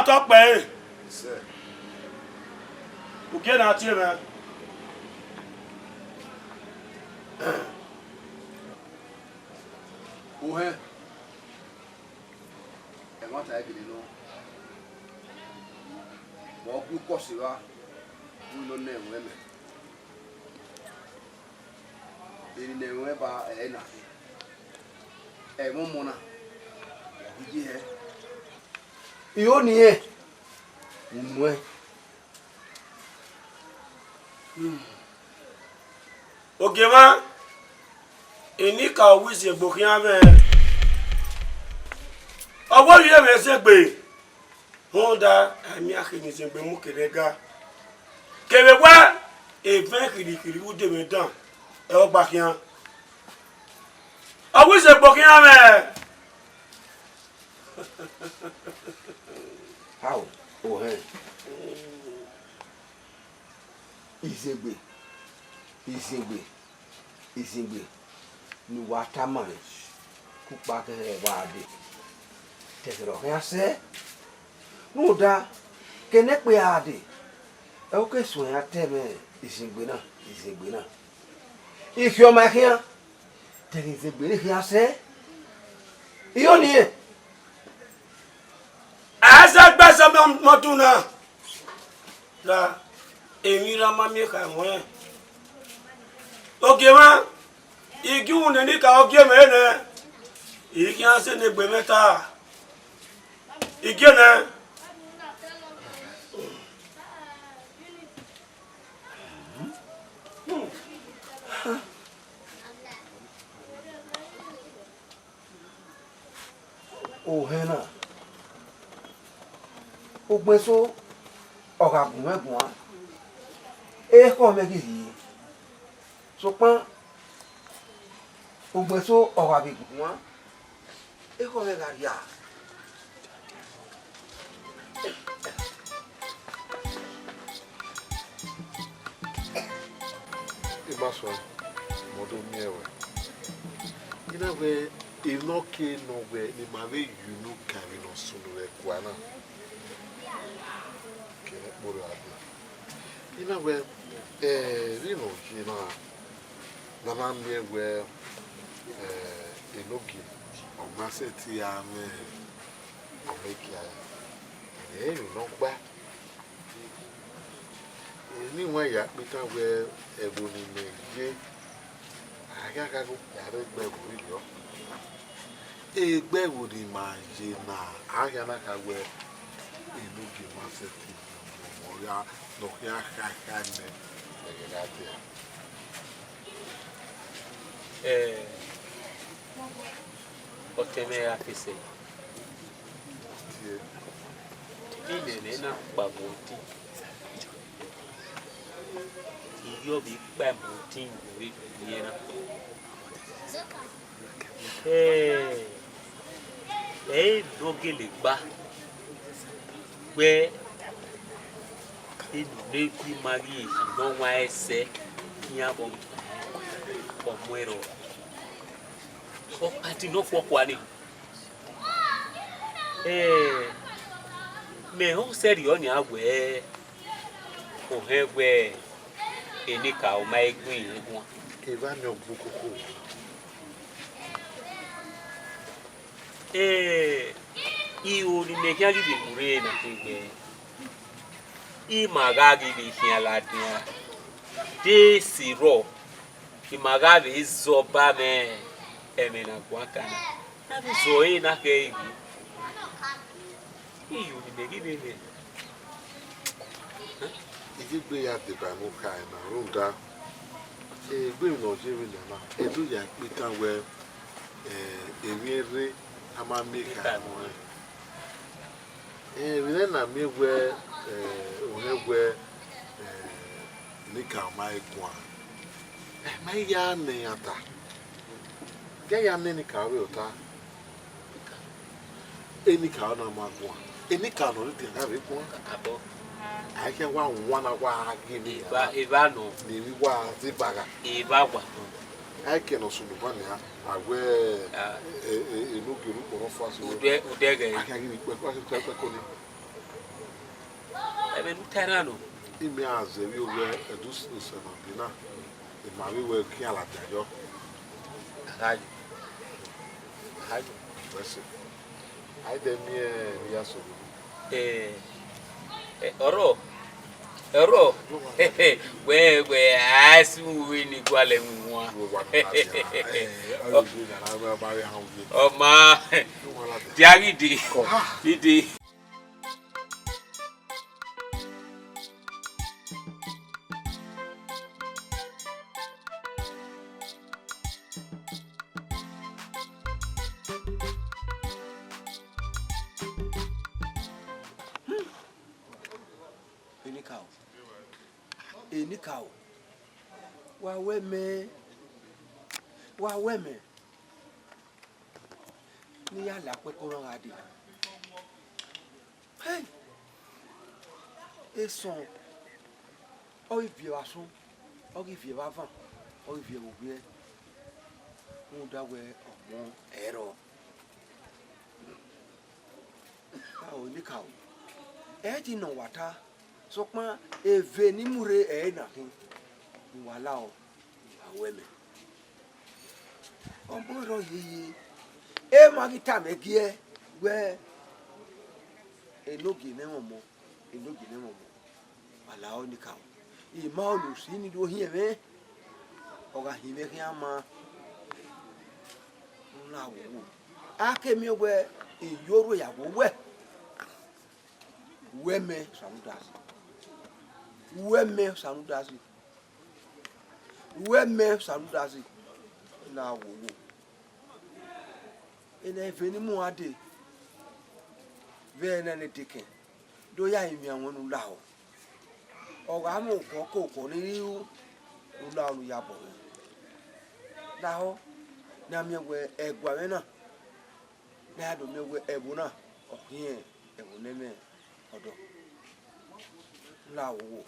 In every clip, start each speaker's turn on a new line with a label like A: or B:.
A: talk by. Sir. Okay, now, man.
B: Ohe. E ma ta gidi no. Mo ku ko si wa. Ulo na enwe me. Eri na enwe ba e na. E mo mo na. Igi he. Iyo ni e. Unwe.
A: Okay, man. Ini ka wisi gbokian me. Owo ye me se gbe. Honda ami akini se gbe mu kerega. Kebe wa e 20 kiri u de me dan. E o gba kian. Owo se gbokian me.
B: How? Oh hey. Isegbe. Ni wataman ku pa ke wa de te ro ya se no da ke ne pe ade e o ke so ya te me isegbe na ifyo ma kian te isegbe ni ya se iyo ni e
A: asa gba so mo tun na la emi ra ma mi ka won okay ma igi won ni ka oge me ne igi an se ne gbe meta igi na
B: o hena o gbe so o ga gun megun e ko me gi so pan o gbe so o ga bi gun e ko me ga ya
C: e ba so mo do mi ewe ina we inoke no we ni ma we you no carry no sunu we kwana ke mo ro adu ina we you know na na mi we enogi o ma se ti a me o me ki a you no gba ni won ya pe tan we ebo ni me je aga ga go ya re gbe bo yo egbe wo ni ma je na aga na ka we enogi ma se ti mo ya no ya ka ne ga te
D: oteme afise ile na gbagoti iyo bi gbagoti we yena dogele gba gbe inu neki mari no wa ese kian bo muero o ati no fo kwa ni me ho serio ni awe o hewe enika o mai gbin egun
C: ke ba mi ogbukoko
D: iwo ni me kian bi mure na tegbe I magagi bi kian la dia de siro I magagi zoba me emena kwa kana na bizoe na ke iyo ni megide me
C: igi gbe ya de ba mo ka na runda gbe no je we na edu ya pe kan we ewere ama meka mo we na me we ohegwe nika ma egwa ma ya ne ata ya ne nika we ota enika na magwa enika no de na we kwa
D: abo
C: I can one give me
D: eva no
C: the wa zibaga
D: eva wa
C: I can also do one I wear a look you for us
D: udege
C: I can give you question
D: benu terano
C: ime azewi we edus usemabina imawi we kiala dayo
D: haji haji
C: wese aide mi yaso
D: oro we asu we ni gwale nwa o ma diari di
B: Any cow. Wa weme. Ni ya la kwe kono ngadi. Hey. Et son. O ifie wa son. O ifie wa van. O ifie wo bien. On da we omon ero. Ah, ni cow. E di no wata. Sokma eve ni mure na kin wala o aweme omoro yiyi e magita megie we enogi ne momo wala o ni ka I ma o lu si ni do hie me o ga hime ki ama na wo ake mi we iyoro ya wo we me samudas weme sanudasi na wo ene veni mu ade ve na ne dikin do ya imi awon nu la o ga mu ko ni u la lu ya bo la ho na mi we egwa me na do mi we ebu na o hie ebu ne me odo la wo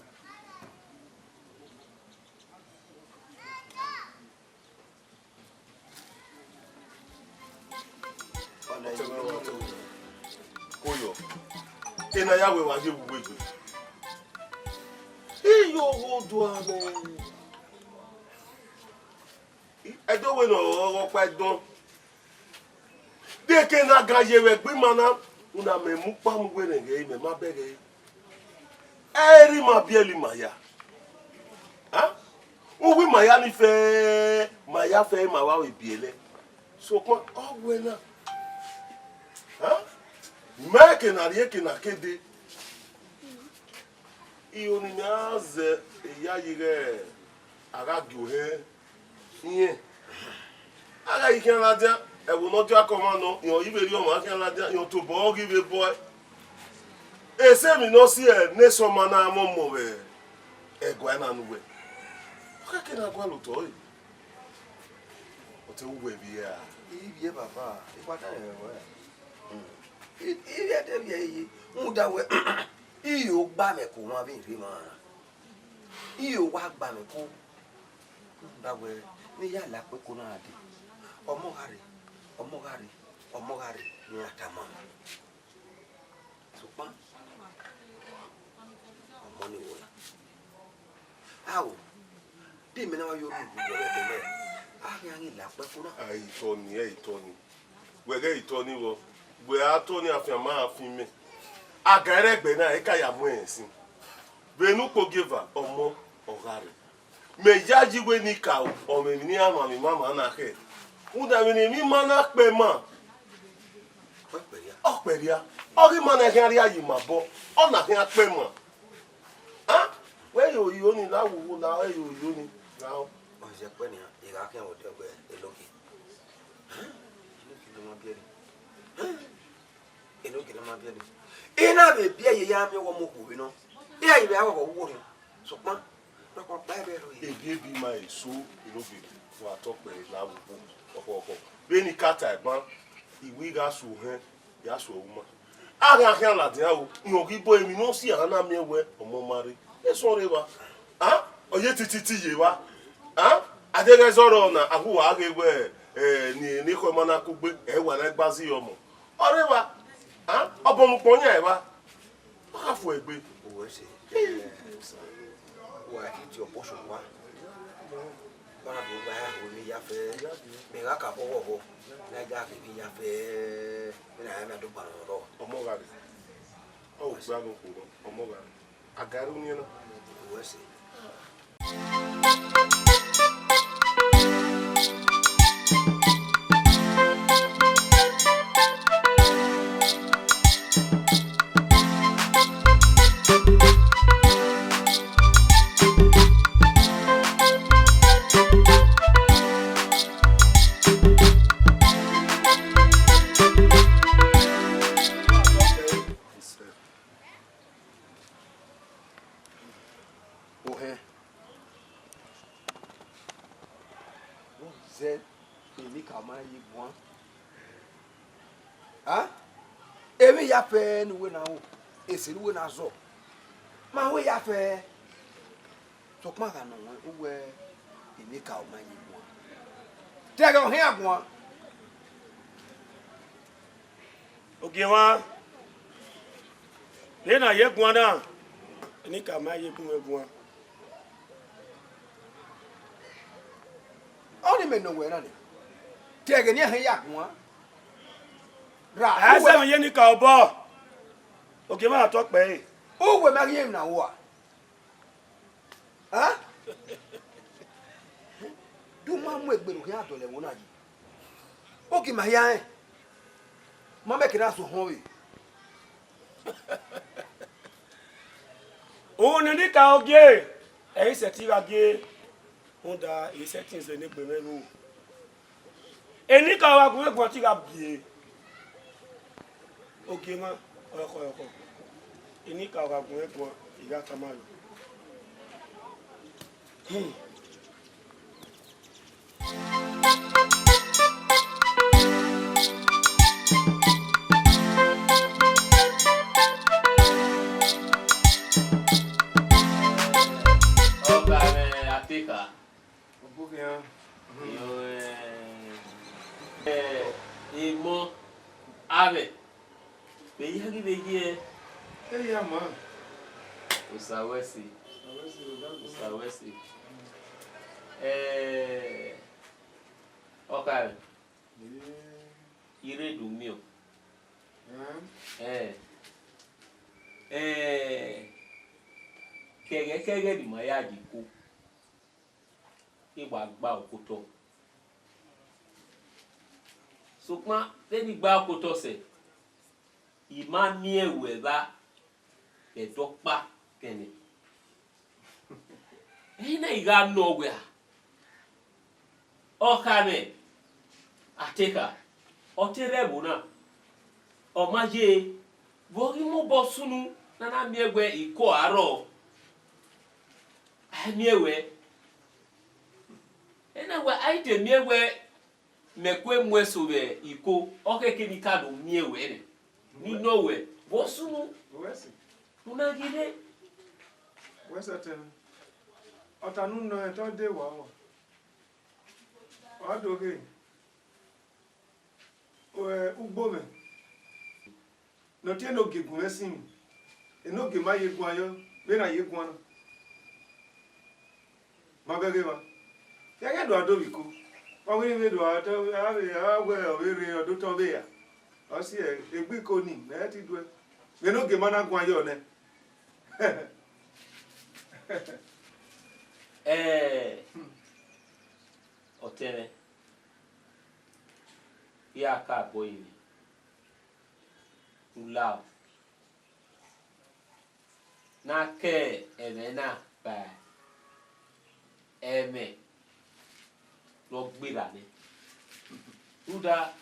A: Koyo. Ena ya we wa je bugbe. Iyo wo do amo. Edo we no pa don. De ke na gaje we gbe mana una me mu pa mu we nge me ma bege. Eri ma bieli maya. Ha? Uwi maya ni fe ma wa we biele. So ko ogwe na. Ha? Meke na rieke na kede. Iyo ni naze ya yire aga gyohe. Iye. Aga ikan ladia e wo no ja commando yo ibe ri o ma kan ladia yo to bo give boy. E se mi no si e ne so mana mo we. E gwa na nuwe. Oka ke na gwa lo to yi. O te uwe bi ya.
B: Iye baba, ipata e we. Iye de bi mu da we. Iyo gba me ko ma bi ri ma. Iyo wa gba me ko. Da we ni ya la pe ko na ade. Omo gari ni atama. So pa. Omo ni wo. Awo. Di me na wa yo ru bu le de me. Ah ya ni la pe ko na.
A: Ai itoni. Wege itoni wo. We atoni afia ma afin me. Agare gbe na e ka ya mu ensin. Benu ko giver omo ogari. Me jaji we ni ka o me ni ama mi mama na ke. Uda mi ni mana pe ma. Operia. Ori mana ke ari ayi ma bo. O na ke pe ma. Ah? We yo ni la wu la yo ni. Na o.
B: O je pe ni ira ke o de gbe eloki. Eloki lo ma bi eri. Eloki lo ma bi eri. Ina be bia ye ya mi wo mo ku no. Iya ibe awo wo wo. So pa. Do ko pa be ro yi.
A: Ege bi ma eso ilobi wa to pe la wu oko. Be ni kata egbon iwi ga so hen ya so wu ma. Aga kan la dia o. Nyo ki bo emi no si ana mi we omo mare. E so re wa. Ah? Oye titi ye wa. Ah? Adege zoro na agu wa ga we ni ko mana ku gbe e wa na gbazi omo. Ore wa. Ah? Obo mu ponya e wa. O ka fo egbe.
B: O we se. wa ti oposo wa ba do ba o ni ya fe me ga ka bowo bo na ga ke bi ya fe na ya na do ba ro
A: ọmọ ga re o gba go ko ọmọ ga agaru ni na
B: o se emi ya fe nu we na wo esi nu we na zo ma we ya fe so pa ka no wo we emi ka o ma yi mo te ga he agbon
E: oge wa le na ye gun na ni ka ma ye gun
B: o ni me no we na ni te ga ni he ya agbon ra
E: asa mi ye ni ka obo oge ma to pe
B: o we ma ye na wo ah du ma mu egberu he adole wo na ji o ki ma ya e ma me kira so ho we
E: o ni ka oge e se ti wa ge onda e settings ni gbe meru eni ka wa gun egun ti ga bie oge ma oko eni ka wa gun egun iga kamayo
D: Imo ave beyi hagi beyi
C: ya ma
D: usawesi okay ire dumio kege di mo ya diku igba gba okoto sukma teni gba okoto se ima mi ewe ba edokpa kene ina iga no we okame ateka otere na omaje bogi mo bosunu na mi egwe iko aro mi ewe ena we aite mi egwe mekwe mwesobe iko okeke ni kado mi ewe ne ni no we bosunu
C: wesi
D: unagide
C: ten otanu no to de wa o doge ugbo me no tie no gegun esin eno ge ma yegun ayo be na yegun ana ma bege wa ya do adobiko o wi me do ato awe obere odo to be ya o si egbi ko ni na ti du be no ge ma na gun ayo ne
D: otene ya ka boyini ulao na ke emena pa eme lo gbira ni uda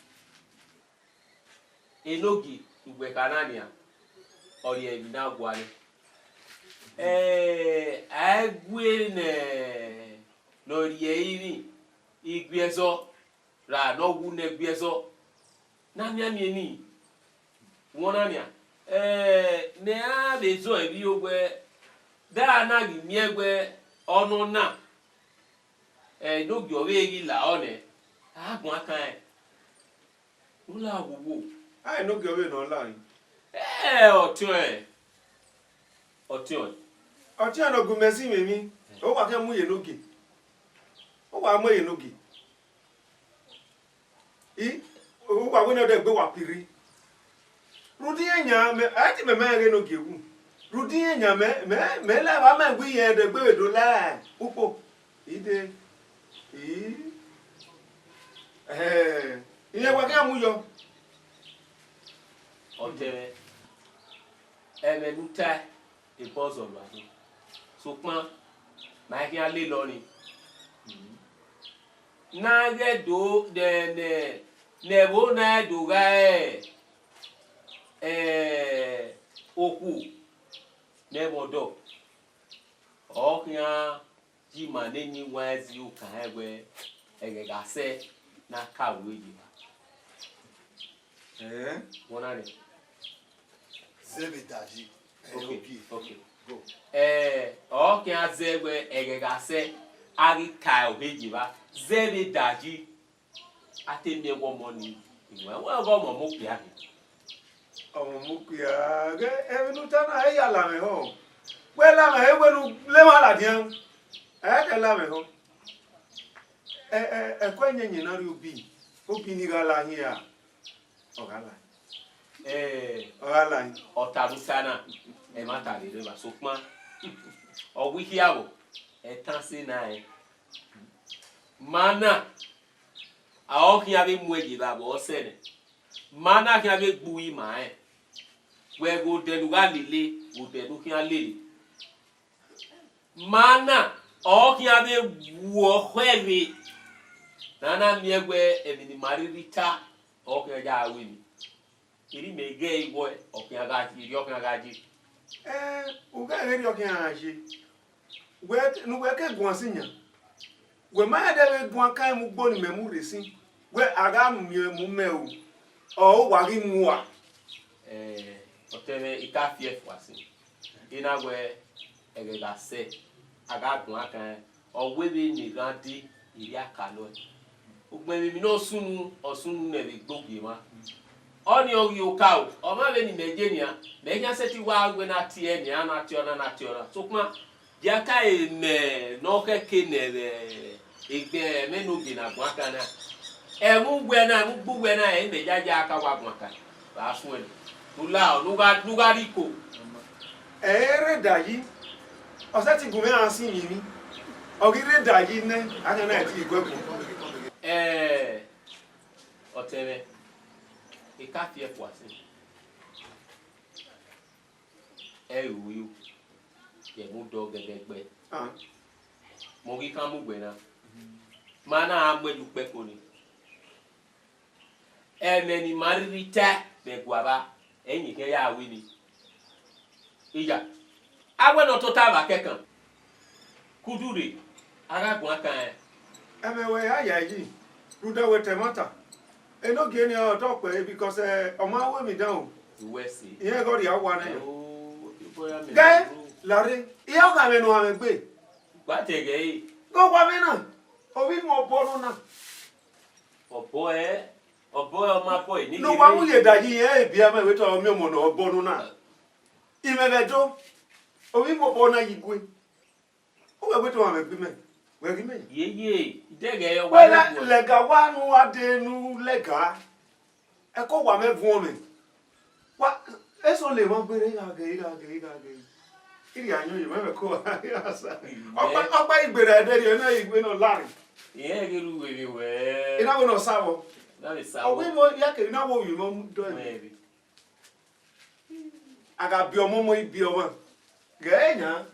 D: enogi ugbe kanania ori ebi na gwale agwe ne lori eyi igbezo ra no wu ne gbezo na mi ni wona nia ne a bezo ebi ogwe da na gi mi egwe onu na no gi owe egi la one agun akan ula wuwo
C: ai no ge owe no la yin
D: otion
E: ọtí ọ̀nà ogun mẹ́sì mímí ó wà kẹ́ mú yè lóge ó wà mú yè lóge ó wà wọ́n náà dẹ̀ gbé wà pírí rudi èèyàn ẹ̀ ti mẹ́mẹ́ rẹ̀ lóge wù rudi èèyàn mẹ́lẹ́ wà mẹ́ gbé yẹn dẹ̀ gbé èdò láà púpọ̀ ìdè ìyẹn wà kẹ́ mú yọ.
D: ọ̀tẹ̀ ẹ̀mẹ̀lúta ìbọ́sọ̀rọ̀ àti sopọ́n máa kí á lé lọ ni náà gẹ́ dò dẹ̀ẹ̀nẹ̀ nẹ̀bó náà dògá òkú nẹ̀bọ̀dọ̀ ọ̀kìá jìmà lẹ́yìn wáyé ó kàn án ẹgbẹ́ ẹ̀gẹ̀gàsẹ́ náà kàwé yìí wọ́n náà rẹ̀.
C: Zebedaji.
D: Okay. Go. Okay, azegwe egegase ari ka obejiba. Zebedaji atemi wo money. Iwe wo go mo mo pia.
E: Ọmọ mo pia ge evinu tana e ya la me ho. We la me e welu le ma la dian. Ke la me ho. Kwa nyenye na ri obi. Obi ni ga la hin ya. O ga la. Ọ̀rálà yìí.
D: Ọ̀tàlùsánà ẹ̀ má tàlè lè wà sópọ́n. Ọ̀wíhíàwò ẹ̀ tán sí náà ẹ̀. Mana àwọn kí a bẹ mú ẹ̀jẹ̀ bàbọ̀ ọ̀sẹ̀ nẹ̀. Mana kí a bẹ gbu ìmọ̀ ẹ̀. Wẹ̀ kò dẹnu ká lèlé kò dẹnu kí a lèlé. Mana àwọn kí a bẹ wù ọ̀hẹ́ rẹ̀. Nana mi ẹgbẹ́ ẹ̀mí ni màrí rí ta ọ̀ kí a já awé mi. Iri mege iwo okin agaji iri okin agaji
E: uga eri okin agaji we nu we ke gun asiyan we ma de we gun kan mu gbo ni memu resin we aga mu me o wa ri mu wa
D: oteme ikafie fuasi ina we egega se aga gun akan o we bi ni gandi iri akalo ugbe mi no sunu osunu na be gbogbe ma oni ogi okao o ma be ni Nigeria me nya seti wa gbe na tie ni ana tiona na tiona so kuma dia ka e me no keke ne igbe me no bi na gwa kana e mu gbe na e me jaja aka wa gwa kan ba sun e lula nuga riko
E: ere dayi o se ti gun me asin mi mi ogi re dayi ne aka na ti igwe ko
D: oteme ikafie fuasi ewu ye mu do gegegbe mo gi kan mu gbe na mana amweju pe ko ni ni maririta be guaba eyin ke ya wi ni ija agbe no to ta ba kekan kudure aragun akan
E: emewe ya yi rudawe temata eno ge ni o to pe because o ma we mi down
D: wesi
E: iye go ri awa na
D: o iboya me
E: ge lare iye o ka me nu ame gbe
D: gba tege
E: go kwa me na o bi mo bonu na
D: obo o ma boy ni
E: no wa mu ye daji e bi ame we to mi mo no bonu na imebedo o bi mo bona yigwe o we to ame gbe me we ri me
D: ye dege yo
E: wa lega wa nu adenu lega e ko wa me vun mi wa eso le mo gbere ga iri anyo yi me ko asa opa igbere ede na igbe no lari
D: ye geru we
E: ina we no sawo
D: na le sawo
E: o we mo ya ke na wo yi mo do mi aga bi omo mo ibi omo ge enya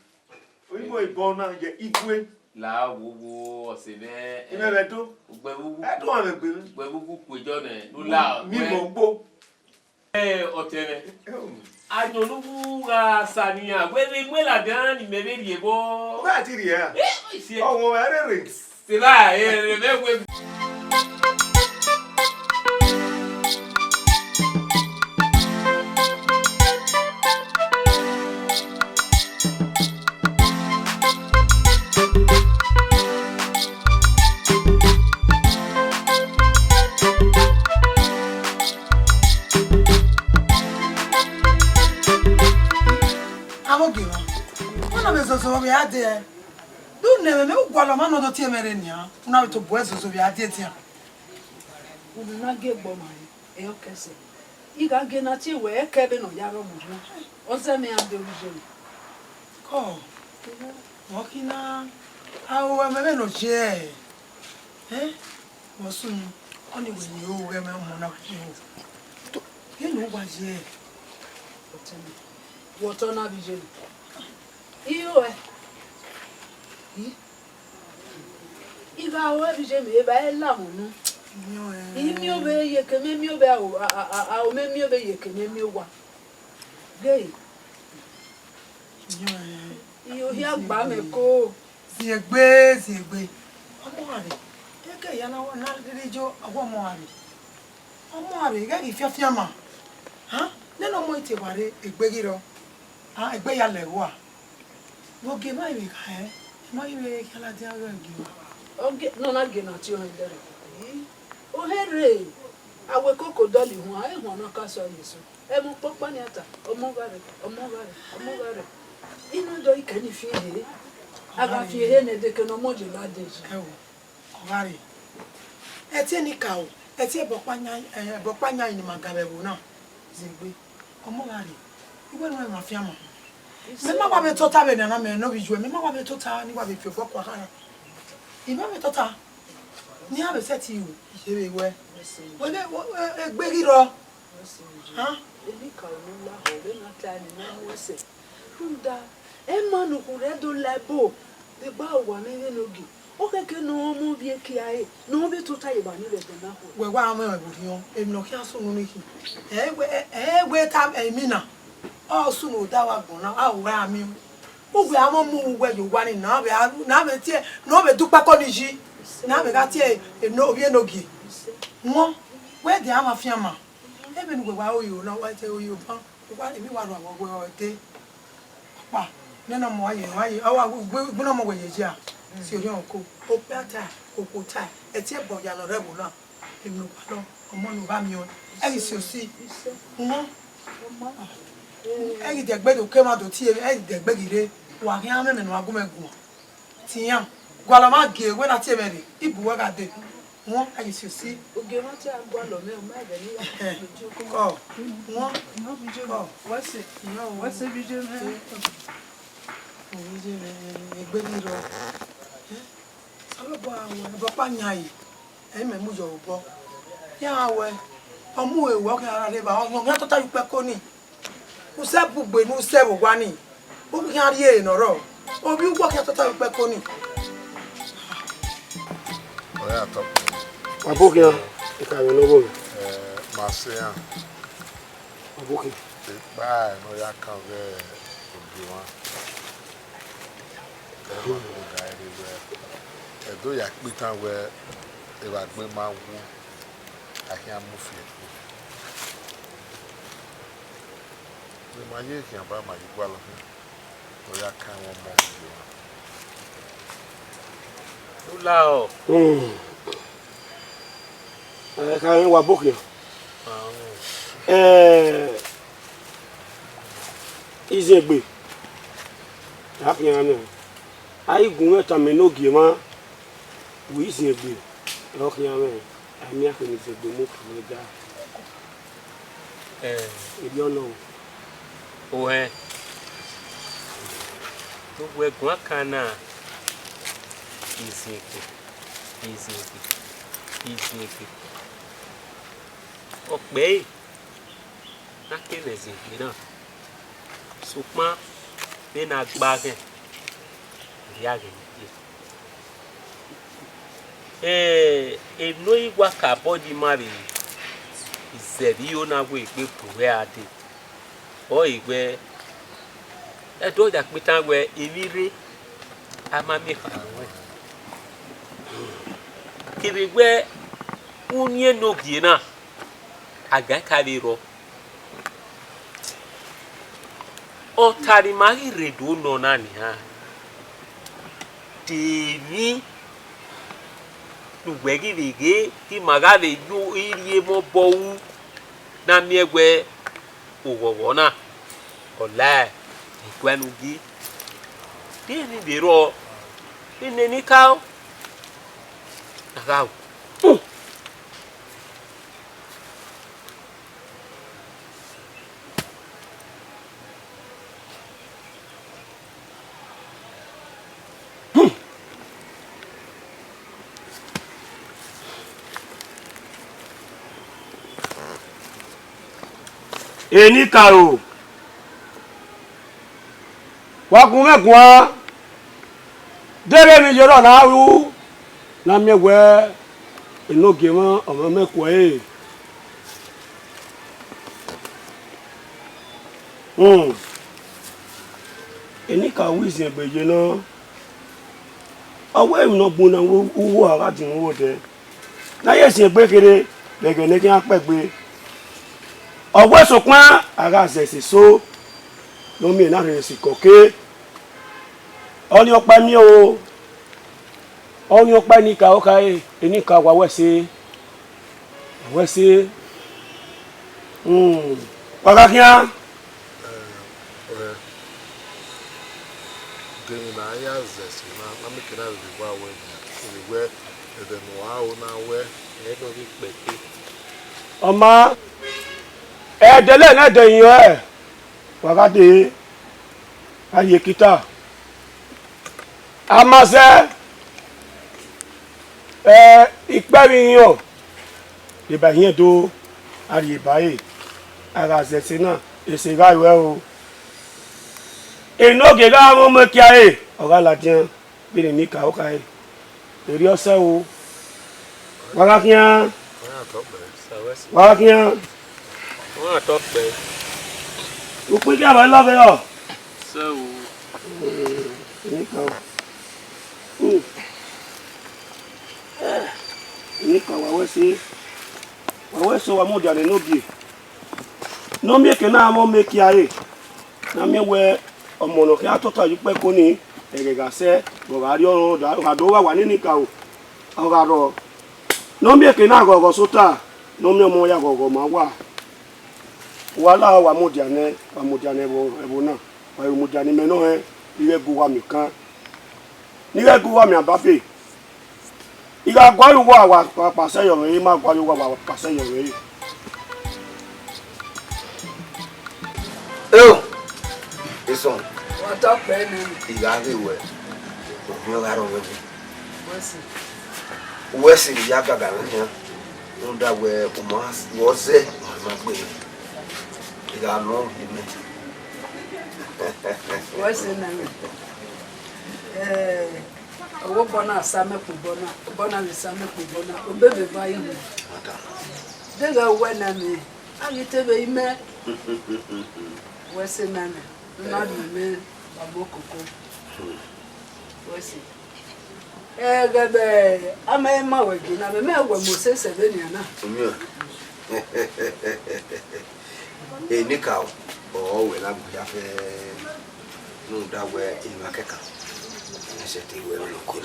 E: o mo ibon na je igwe
D: la wo osebe
E: ina le do
D: gbe wugu
E: e do ame gbe
D: gbe wugu pejo ne no la
E: mi mo gbo
D: oteme ajonugu ga sania gbe mi la dan ni me be riebo
E: o ga ti ri e o wo erere
D: c'est là me gbe
F: ade. Do never me gwala ma no do tie mere nia. Una to boezo so bi ade tia.
G: Unu na ge gbo mari. E o kese. Iga ge na ti we kebe no yaro mo na. O se me ande original.
F: Ko. Okina. Awo me no che. Mosun. Oni we ni o we me mo na ki o. Ye no gwa je.
G: What on a vision? You Iga wa vision me ba ela mo no. Imi obe ye keme mi obe a o me mi obe ye keme mi wa. Gay. You hear ba me ko.
F: Siegbe. Omo ari. Eke ya na dirijo omo ari. Omo ari ga ifia ma. Ha? Neno mo ite ware egbegiro. Ah egbe ya lewo a. Wo ge ma iwe ka ma iwe kala dia ga gi.
G: Oge no na ge na ti o ndere. O here. Awe koko doli hu ai hu na ka so yeso. E mo popa ni ata. Omo gare. Inu do ikani fi he. Aga fi he ne de ke no mo je la deji.
F: Ewo. Ogari. Eti ni ka o. Eti bopa nya ni magabe wo na. Zegbe. Omo gari. Igwe no ma fi ama. Me ma wa be tota be na me no bi ju. Me ma wa be tota ni wa be fefo kwa hara. Iba be tota. Ni a be seti o. Isebe we. We de egbegiro. Ha?
G: Ebi ka no la ho be na ta ni na wo se. Runda. E ma no ko redo lebo. De ba wa me no gi. O keke no mo bi ekiae. No be tota iba ni be na ho.
F: We wa ma we yo. E no ki aso no ni ki. We tam e mi na. Oh, soon will that one now. I'll wear me. Who will I move where you want it now? Now, no, do Paconiji. Now, we got here a no Vienogi. No, where the Ama Fiamma? Even without you, know what I tell you. What if you want to go a day? Bah, no more. I will no more way. Yeah, see you don't go. Oh, better, oh, tie. A tip boy, you're not rebel now. You know, come on, Vamion. And you see, no. Egi de gbe do ke ma do ti e de gbe gire wa hin ame me no agomegun tiyan gwala ma ge we na ti e mere ibu we ga de won egi si
G: Oge ma ti agwa lo me o ma be ni ya.
F: ko won
G: No video no. What's it? No, what's the video man?
F: o je me gbe giro salo bo awon bo pa nya yi e me mu jo bo ya we omu ewo ke ara le ba o to ta yu pe ko ni Usebu gbe nu sebu gwani. O bi kan ri e noro. O bi wo ke to ta pe ko ni.
C: O ya top.
A: Aboki an. E ka yo no bo.
C: Marseille.
A: Aboki.
C: Ba no ya kan ve obiwa. E ma no ga ri we. E do ya pitan we e ba gbe ma wu. Ahian mu fi. The Maye can buy my igual. Or I can't one more.
D: Ulao.
A: Ka yin wa boki. Izegbe. Afiyan na. Ai gun eta me no gie ma. Wi izegbe. O kiyan me. Ami akini izegbe mo ku da. Ebi Ọlọ́run.
D: Ohe. To we gwa kana. Izeke. Okbe. Na kele zeke na. Sukma be na gba ke. Ya ge ni. No igwa ka body mari. Izebi yo na we pe puwe ade. O igwe e do ja pitan we emire amami kawe kibigwe unye no gina aga kaliro o tari mari redo no nani ha tini nugbegi bige ti magale ju irie mo bowu na miegwe owowo na ola igwanugi Ini biro. Ini ni kau. Kau.
H: Eni karo wakun mekun dere mi yoro na ru na mewe enoge mo omo mekun eni ka wizi egbeje na owo emi no gbon na wo ara ti wo de na yesi egbe kere lege ne ki an pegbe ọwọ́ sọpọ́n ara àṣẹ̀ṣẹ̀ so lómi náà rẹ̀ sì kọ̀ké ọní ọpẹ́ mi o ọní ọpẹ́ ní ká ọkà ẹni ká wà wẹ́sẹ̀ wàkà kíá.
C: Gẹ̀yìn náà ayé àzẹ̀sì náà lámìkìrá rẹ̀ wá wẹ̀ ìwẹ̀ ẹ̀dẹ̀nù wà ó náà wẹ̀ ẹ̀ẹ́dọ̀ bí pẹ̀pẹ́.
H: ọmọ ẹ̀ẹ́dẹ̀lẹ̀ náà dẹ̀yìn ẹ̀ wàkàtí ayé kíta àmàṣẹ́ ìpẹ́rìyàn ìbàyẹn tó àyèbáyé ara àṣẹṣe náà èsì ráìwẹ́ o inú òkè káwọn ọmọ kí ayé ọ̀rá làjẹun bí lè ní kàókà yìí èrè ọ̀sẹ̀ o wàkàkíyàn
D: Wọ́n àtọ́ pẹ́.
H: òpin kí àwọn ẹlọ́fẹ́ yọ.
D: Sẹ́wọ̀.
H: Nika wawe so wa moja ne nobi no mi ke na mo me ki aye na mi we omono ki atota yu pe ko ni egega se go ga ri orun da do wa ni nika o ga ro no mi ke na gogo sota no mi omo ya gogo ma wa wala wa moja ne ebo na wa moja ni me no he ire gu wa mi kan ni re gu wa mi abafe iga gwaru wa pàṣẹ yoro yi ma gwaru wa pàṣẹ yoro yi
B: Ison
G: Wọ́n tọ́ pẹ́ ní
B: iga ri we o ga ro we wesi ya gaga nya nda we o ma wo se ma gbe iga no ime
G: wọ́n sì nà mí. Owó bọ́nà àsámẹ́kù bọ́nà lè sámẹ́kù bọ́nà òbẹ́bẹ̀ báyìí hù. Dẹ́gà wẹ́ nà mí, àyè tẹ́bẹ̀ imẹ́. Wọ́n sì nà mí, mmadụ mẹ́ bàbá kòkó. Wọ́n sì. Gẹ́gẹ́ amẹ́ má wẹ̀ gí nà mí, mẹ́ wẹ̀ mọ̀ sẹ́sẹ̀ bẹ́ẹ̀ nìyà náà.
B: Eni ka o we la gba fe no da we inu akeka ese ti we lo ko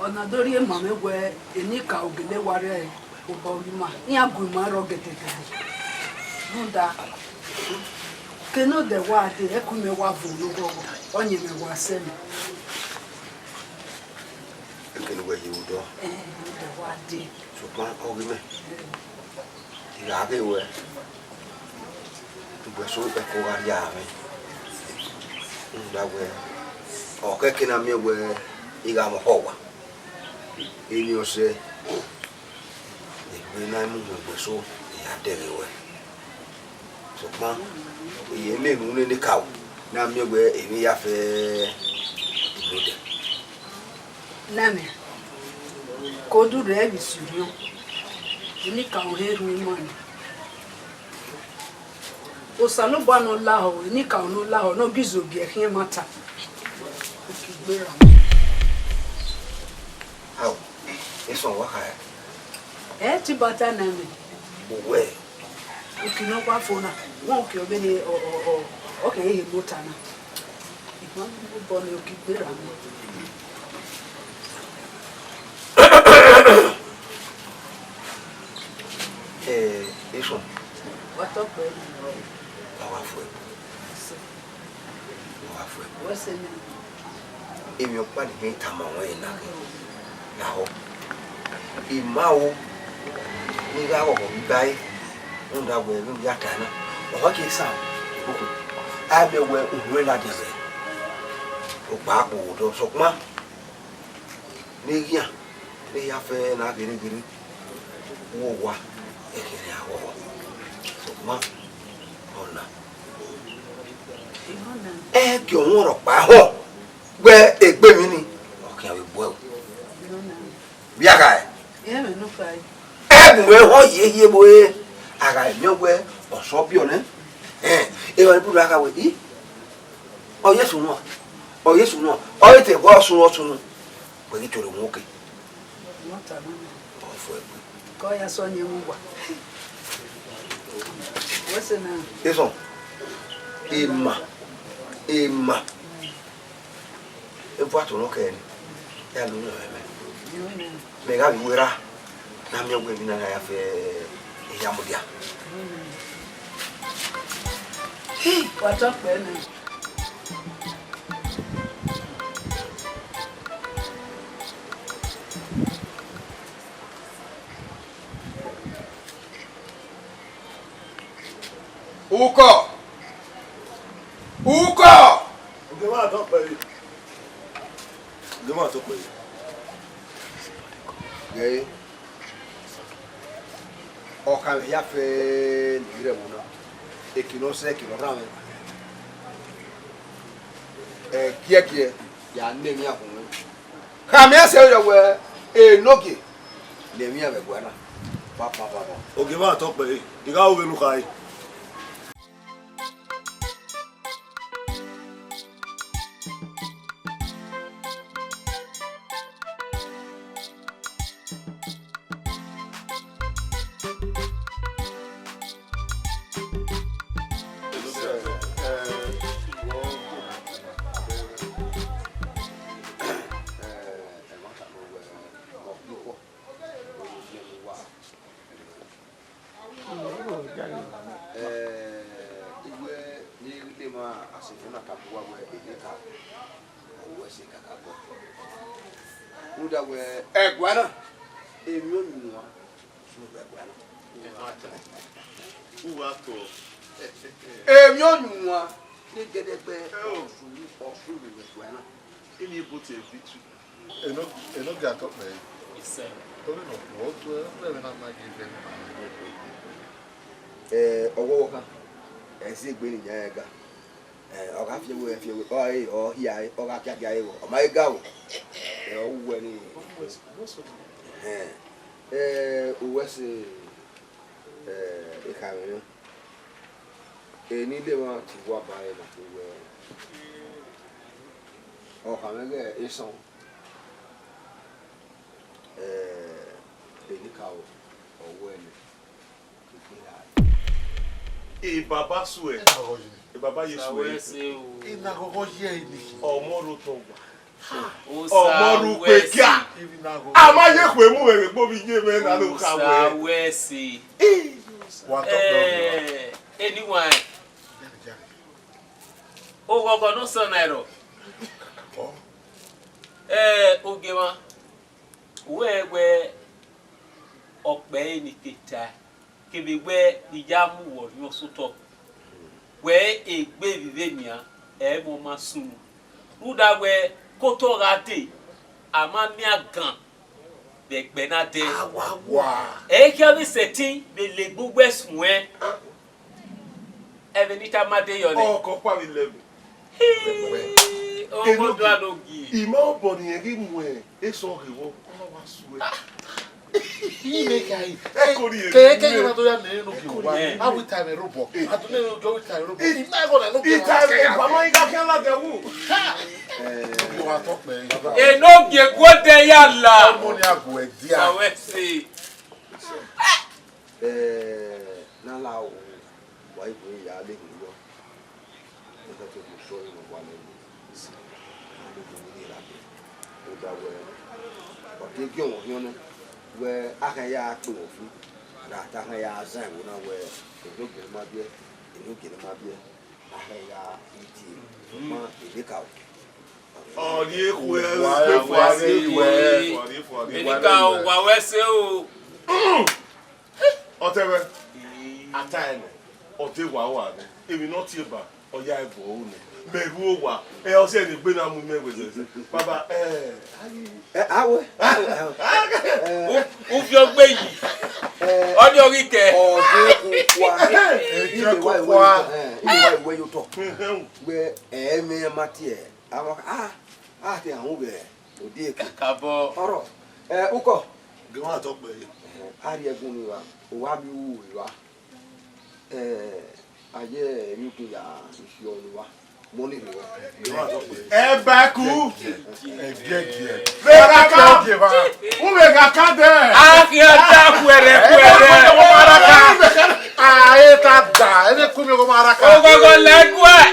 G: Ọ̀nà dórí èèmọ̀ mi wẹ èníkà ògèlè wárẹ̀ ọba olúmọ ní àgùnmọ̀ àrọ̀ gẹ̀dẹ̀gẹ̀dẹ̀ lóńdà kẹ́nà dẹ̀ wá adé ẹkùn mi wá bò lówó ọ̀nyẹ̀ mi wá sẹ́mi.
B: ekele we yi udo
G: Dẹ̀ wá adé.
B: so pa o gi me iga ge we tu be so e ko ga ya me nda we o ke kina mi we iga mo howa eni o se ni na mu we so ya de we so pa iye le nu ni ka na mi we emi ya fe ibude
G: Nami kodu rẹ̀ bí sùúrù èníkà òhèrú ìmọ̀ ni. Òsàlùbọ̀ àná láhọ̀ èníkà ònú láhọ̀ náà bí zòbí ẹ̀hìn mọ́ta. Òkè gbéra.
B: how eso wa ka
G: Ẹ ti bàtà Nami.
B: we
G: Òkè náà wá fún náà wọ́n òkè ọbẹ̀ ni ọkẹ̀ yìí mọ́ta náà. Ìgbọ́n bọ̀ ni òkè gbéra mi.
B: eso
G: Wọ́n tọ́ pẹ̀lú What's in
B: If your body may come away now, if Mao, we go by, and that way, we are kind of okay, son. I will wear relative. Back or so, ma. Negia, they have a very war. So, ma, honor. Kí òun rọ̀ pa hàn gbẹ́ ègbé mi ni ọ̀kẹ́ àwọn ìbú ẹ̀ bí àgà ẹ̀ ẹ̀bùn ẹ̀ hàn yéye bo ẹ̀ àgà ẹ̀ miọ̀gbẹ́ ọ̀sọ́ bí ọ̀nẹ́ ẹ̀rọ ìbúdó àgà wẹ̀ yìí ọ̀yẹ́ sùn náà ọ̀yẹ́ tẹ̀ bọ́ sùn ọ̀tún pẹ̀lú ìtòrò wọn òkè ọ̀fọ̀ ẹ̀gbẹ́.
G: Kọ́ ya sọ ni ń wà. Wọ́n sì náà.
B: Eso, Emma. Enquanto non che è all'uno me. Megami wera. Na mia gwe mina ya fe yamudia.
G: What's up, Benin?
C: Uko!
A: Demande un peu. Demande un peu.
B: Gay. Ọkàn ya fe dire mo na. E ki no se ki no ran. Kie ya nne mi akun. Ha mi ase yo we enoge. Le mi ave gwana. Papa.
A: Ogema to pe. Diga o venu kai.
B: Egwana emio nwa so egwana
A: Uwato.
B: emio nwa ni gedegbe osu ni egwana
A: Ini bote bitu.
C: Eno ga top me.
D: Ise.
C: Tori no, o tu e na na gi ve
B: owo kan esi gbe ni yan ega oga fi we o hi ai oga kia ai wo o mai ga wo o we ni o se e kamera ni le wa ti wa ba e na to we o kamera e son ni ka o we ni
A: E baba su e. E baba Yesu e.
C: Ina gogo ye ni.
A: Ọmọ ro to wa.
D: Ọmọ
A: Ọmọ ru pe kia. Ama ye pe mu we gbo bi je me na lo ka we.
D: Sa wesi.
C: Wa top no.
D: Anyone. O gogo no so na ero. Ogema. We ọpẹ ni keta. Kebegbe ijamu wo ni osoto. We egbe vivenia mo masun. Ruda we koto rate amamia gan begbe na de.
C: Wa.
D: Ki abi setting be le gbogbo esun e. Evenita made yo le.
A: Ọkọ pa mi level.
D: O mo do alogi.
A: Ima obo ni eri mu e. E so rewo. Ọlọ́run su e.
C: Ni me kai.
A: Ke
C: na to ya ne no ki wa. How we time robo. Atu ne no go we time robo. Ina go na no ki.
A: Ita e bama iga kan la de wu.
C: You are top me.
D: No ge gode ya la.
C: Mo ni ago e dia.
D: Sa we si.
B: Na la o wa ibo ya le ni yo. O ta to so ni wa le ni. Ni la. O da we. O ke ge won yo no. We aka ya pe ofun. Na ta kan ya zan wo na we. O do ge ma bi e Okay, my dear. I iti. Ma edeka.
A: Oh, die kwa
D: Benika o wa wese o.
A: Otewe. Atane. Ote wa ne. Ebi no tie ba. Oya ebo o ne. Meru wa. O se ni gbe na mu meweze. Baba
B: Awe.
D: O fi ogbe yi. Odi ori ke.
B: Where you talk? Where me Mattie. Te àwọn bẹ̀rẹ̀ òdí èkó.
D: Kàbọ̀.
B: Ọ̀rọ̀ ukọ̀.
C: Gẹ̀wọ́n àtọ́pẹ̀ yìí.
B: Ari ẹ̀gún ni wa, òwá mi wù wá. Ayé ẹ̀mí kò yà ìṣù ọ̀nù wa. Mo ní ìwọ.
C: Gẹ̀wọ́n àtọ́pẹ̀ yìí.
E: Ẹ bá kú.
C: Ẹ̀gẹ́gẹ́.
E: Bẹ́ẹ̀ka ká dẹ̀.
D: A kì í ta kwẹ̀rẹ̀.
C: Ayé ta dà, ẹni kú mi kò máa ra ká.
D: O gbọ́dọ̀ lẹ́gbẹ̀ẹ́.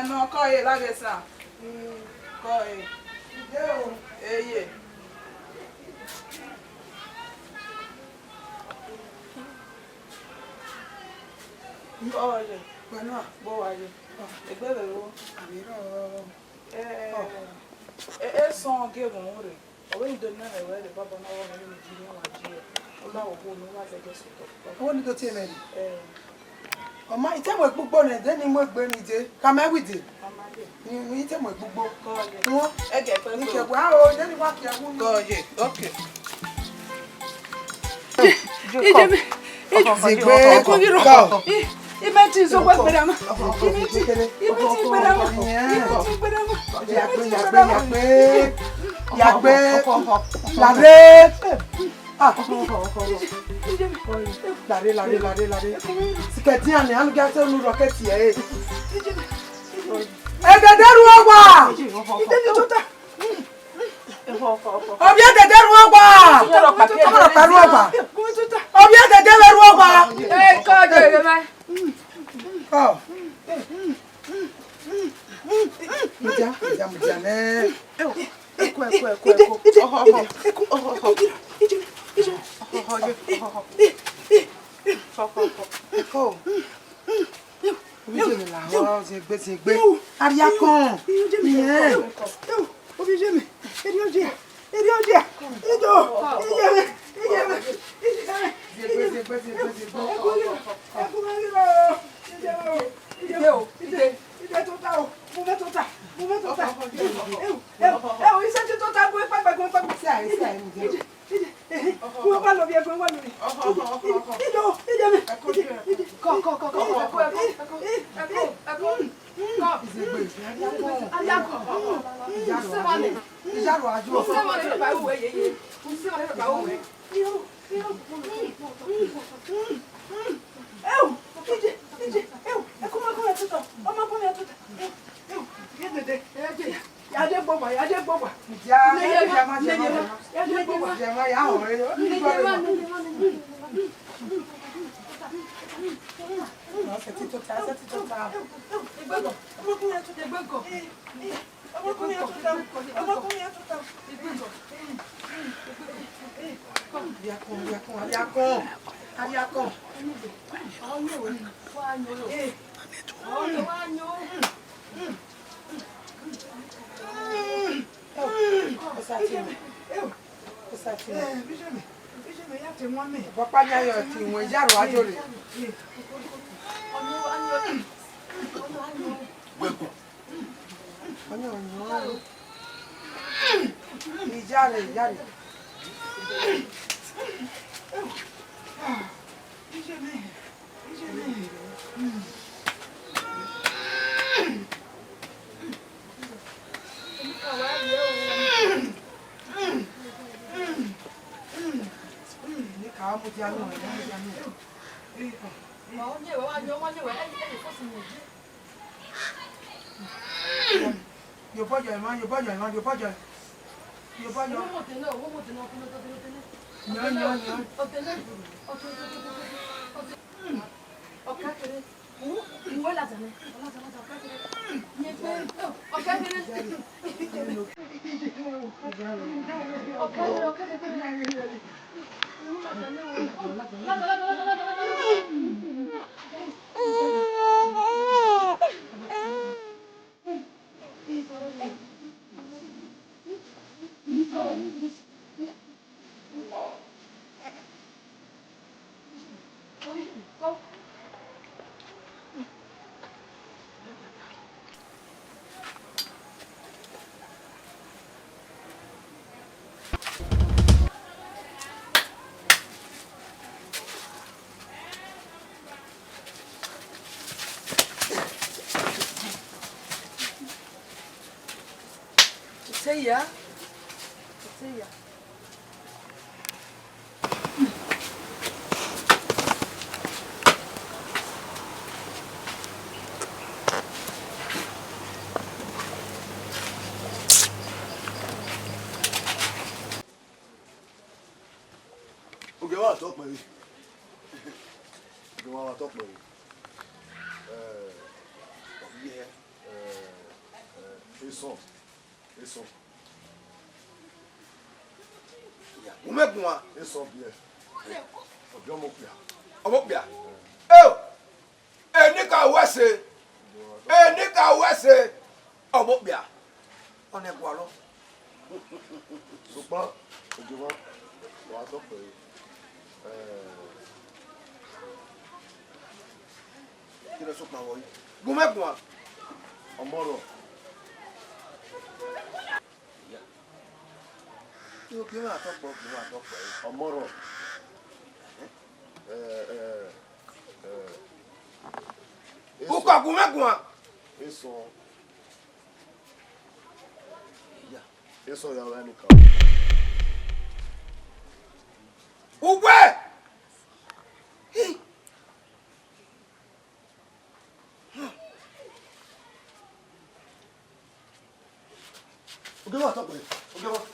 G: No, call it like this now. Call it. Yeah. Oh, yeah. Bueno, boa aí. É belo. Song give on it. Already done that. Where the Baba now want to do Nigeria. Allah will know what I just talk.
F: I want to tell you. Ọmọ ìtẹ́wọ̀ gbogbo rẹ̀ dẹ́ni mo gbé ní ìdè kàmẹ́wìdì ní ìtẹ́wọ̀ gbogbo wọn ní kẹ̀wọ́ àwọn dẹ́ni wá kí ẹwú ní.
G: Gọ́ọ̀yè, okay. Imeti ìzọgbẹ́ gbẹ̀dàmọ́. Imeti gbẹ̀dàmọ́.
F: Yàgbé làré. Lare. Siketi ani anu ga se nu rocket ye. Dederu ogba. Obi dederu ogba. Ọmọ pẹ̀lú ogba. Obi dederu ogba.
G: Ko je me.
F: Oh. Muja ne. Eko. Obìjẹ́mi làwọn ṣe gbé àríyá kan nìyẹn. Obìjẹ́mi èdè ọjẹ́ Yo pa yo man, yo pa yo man, yo pa yo. Yo pa yo.
G: Say ya.
C: Okay, what talk me? You want to talk me? Yeah. Isso.
B: Yeah. Umegwa.
C: Isso bien. Ojo mo pia.
B: Obobia. Oh. Enika wese. Obobia. Onegwa lo.
C: Supa. Ojo mo. Wa talk me.
B: Kilo supa wo. Umegwa.
C: Omoro.
B: Yo ki ma topo,
C: Omoro.
B: Uko kumegwa.
C: Isso.
B: Yeah.
C: Isso ya wani ka.
B: Ugwe. Hey.
C: Okay, what talk me? Okay, what?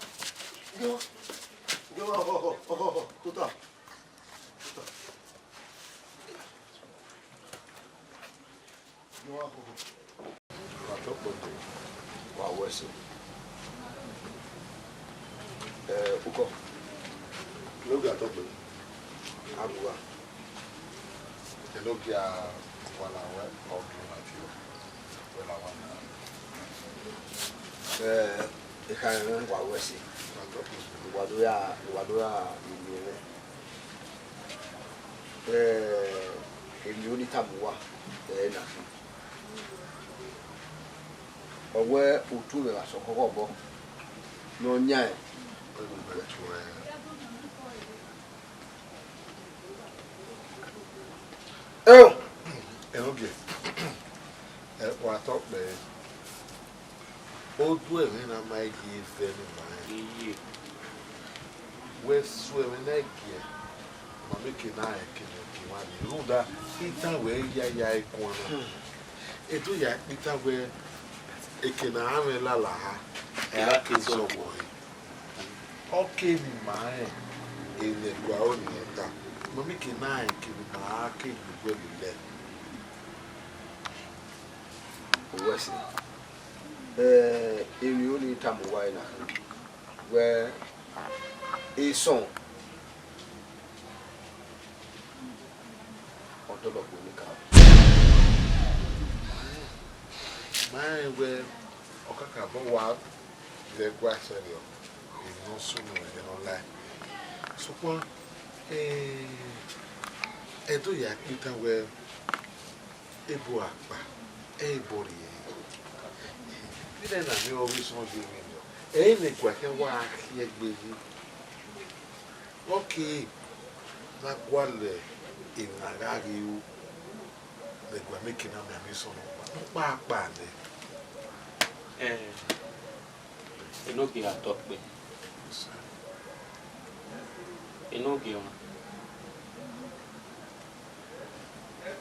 C: Kuta.
B: Wa wese. Uko.
C: Loga talk me.
B: Abuwa.
C: Loga wala wa okay Matthew. Wala wana.
B: Ikan wa wese. Uwadiae imiere. Emioni tamuwa. Na. Owe utuwe la sokobo. No nyae. Oh.
C: Okay. Wa talk me. O do e na mai gi fenu mai. We swim na gi. Ma make na e ki wa ni ruda ita we ya ikon na. Eto ya ita we ekena ame la ha.
D: Ela que
C: so boy. Okay mi mai. Ele gwa o ni ta. Ma make na e ki ma ke gbe le.
B: Wese. Emioni tamuwa na. Where a song Otolo Bonica.
C: Mine where Okaka Bowa the Guasario is no sooner than online. So, one do ya kita where a boakba, a body. Then I know always want to be any question work here, baby. Okay, not quite in Nagagi. They were making a mission. Back.
D: Enoki a talk me. Enoki on.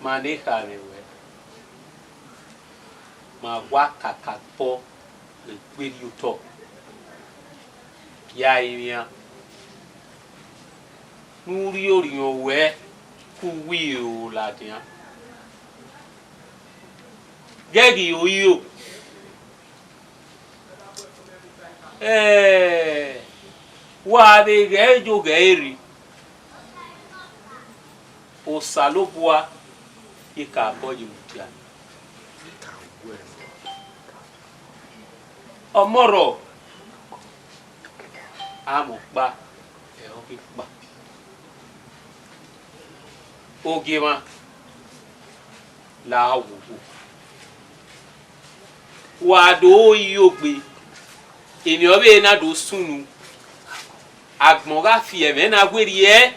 D: Maneja de we. Ma waka po with you talk. Ya iria. Nuri orio we kuwi o la dia. Gegi oyo. Wa de gejo geiri. O salobua ika boji mutia. Omoro amokpa e okikpa. Ogema la wuwu. Wa do yogbe. Ènìyàn be na do sunu. Agbon ga fi eme na gweri e.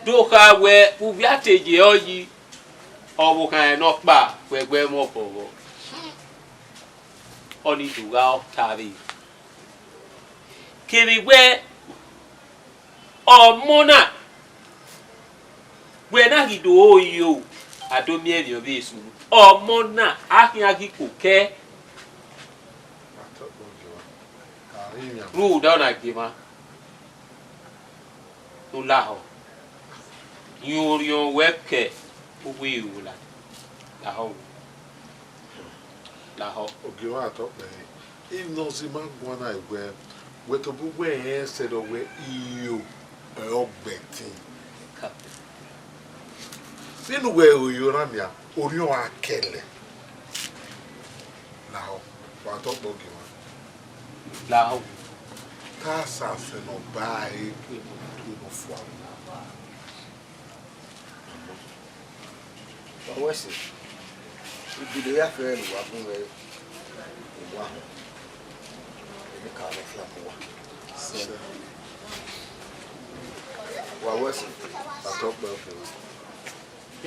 D: Do ka we ubi ateje oyi. Owo kan e no pa gbegbe mo bowo. Oni duga o tabi. Kebigbe omona gbe na gido oyi o. Adomi ènìyàn be sunu. Omona akin agiko ke Ru down agima. To laho. Your webke uwi ula. Laho. Laho.
C: Ogima talk me. If no zima gwana igwe. We to bugwe said we iyo obecting. Sinu we uyo ramia. Orion akele. Laho. Wa talk ogima.
D: Laho.
C: Casa se no bai no fwa.
B: Wawese. Ibide ya fe lu wa fun we. Wa. Ni ka lo fla ko wa. Wawese.
C: Atop be fe.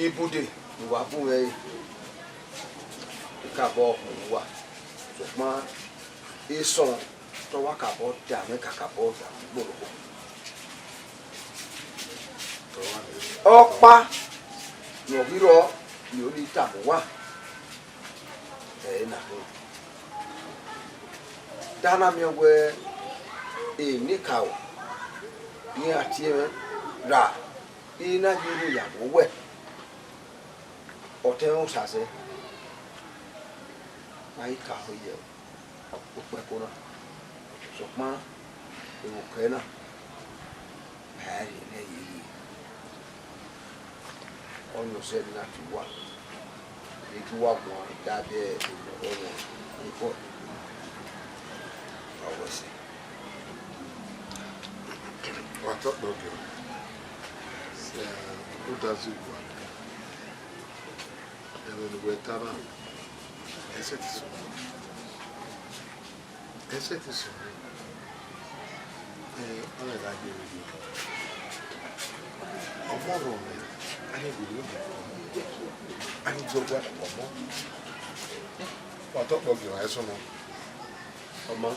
B: Ibude lu wa fun we. Ka bo wa. So ma ison to wa ka bo da me ka bo da gboro. Opa no biro ni ori ta mo wa na dana mi we ni ka o ni ati ra ina yiri ya mo we o te o sa se ai ka ho ye o pe ko na so ma e o ke na ai ne yiri on no said not to work. If you work one, that there is the report. I was saying.
C: What up, dog? Who does it work? And then we turn around. I said so. I said so. I like you. I'm more on it. I need to look at it. I need to go back for more. What up, dog? I saw no.
B: Mama,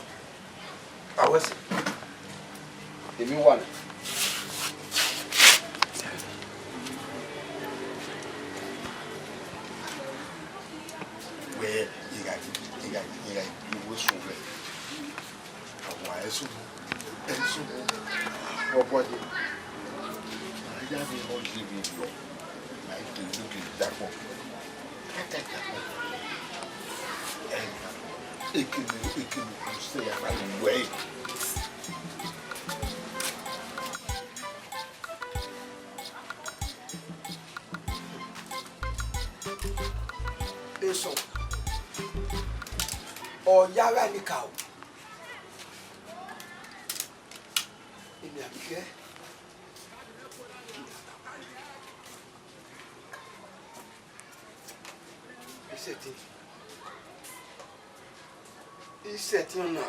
B: I was. If you want it.
C: Where you will so well. Why so? And so, what was it? I got me on TV. I do look at that one. I take that one. And it can stay right away.
B: Eso. O yara ni ka o. Èmi Àbíkẹ́. Iṣẹ́ tí ọ̀nà.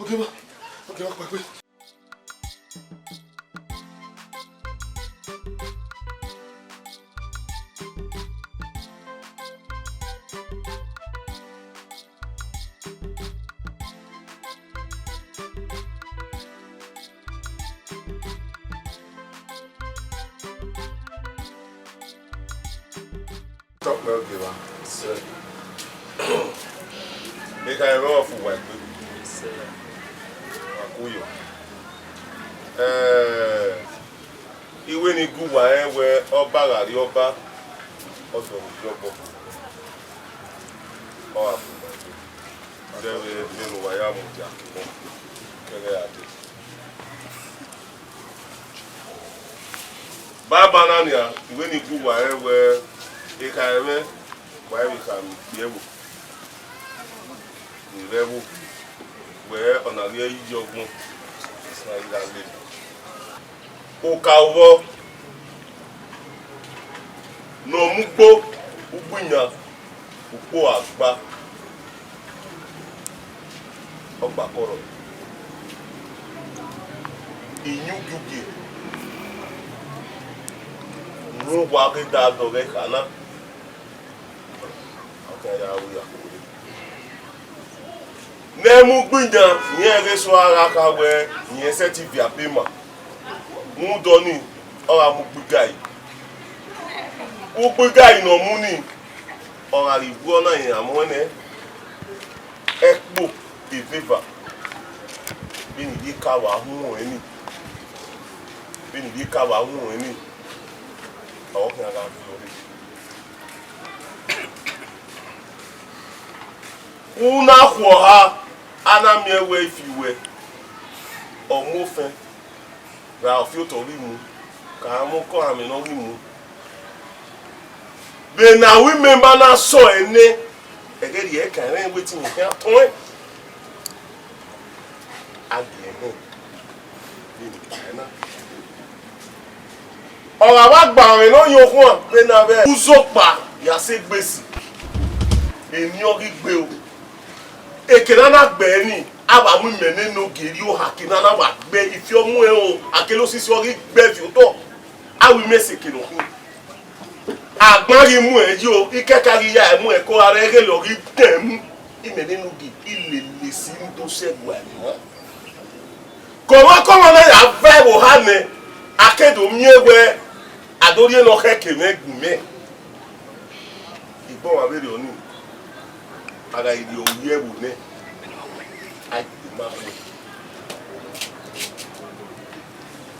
A: Okay, ma. Okay, quick. Talk well, give her. Sir. They can roll for work. Sir. Akuyo. Iwe ni guwa we oba rari oba odo jobo. O afu. Dewe nínú wa ya mu ja mo. Kere ade. Baba nania iwe ni guwa we ikaeme why we can be able the rebel where on a real yogun it's like that lady okawo no mugbo ugbunya upo agba ogba koro inyugugi no wa ke da do re kana Nemu gbinja yen reso ara ka we yen seti via pema mu doni ora mu gbigai u gbigai no mu ni ora ribu ona yen amone ekpo de viva bini di ka wa hu eni bini di ka wa hu eni o kan ga fi ori una ha ana mi ewe ifiwe omofen ra ofi to ri mu ka mu ko ami no ri mu be na we member na so ene egeri e kan ren wetin you can ton again ni na ora wa gba rin no yokun be na be uzopa ya se gbesi emi ori gbe o ekenana gbe ni aba mu mene no geri o hakinana wa gbe ifi omu e o akelo sisi ori gbe fi o to awi meseke no kun agbari mu e ji o ikekari ya e mu e ko ara ere lori temu imene no gi ile le si ndo segwa ni ko na ya vibe o ha ne akedo miewe adori no keke megume igbo wa bere oni aga idi oye bu ne ai ma ko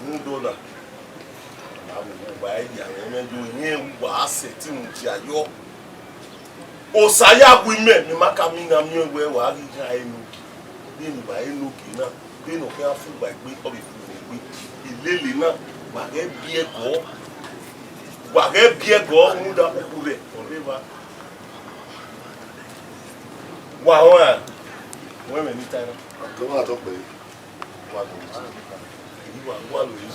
A: ndola awu ba ya mejo yen wa ase ti mu ti ayo o saya bu me mi maka mi na mi we wa ri ja enu bi ni ba enu ki na bi no ke afu gba gbe o bi fu gbe ilele na wa ge bi ego mu da ku re o le ba wa wa we me ni tayra
C: Ko ma to pe.
A: wa lo yi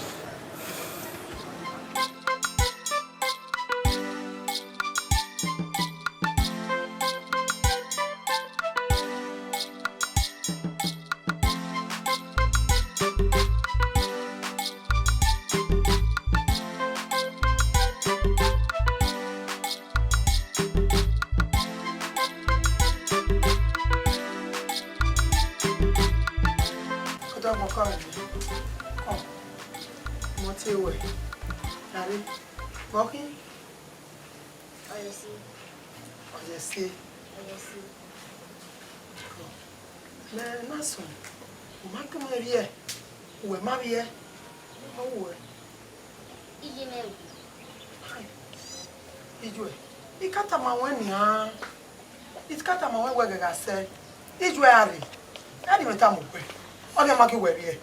F: say Israeli ani meta mo pe o le ma ki we bi e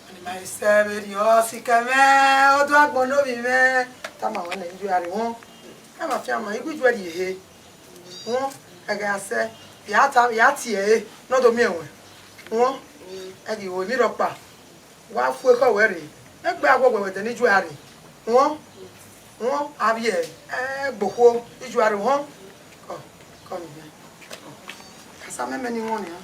F: ani ma se be yo si keme o do agbon no bi me ta ma won Israeli won e ma fi ama igu Israeli he won e ga se ya ti e no do mi enwe won e di wo mi ro pa wa fu e ko we re e gba agbo we de ni Israeli won abi e gboko Israeli won come here. Kasa meme ni won ya.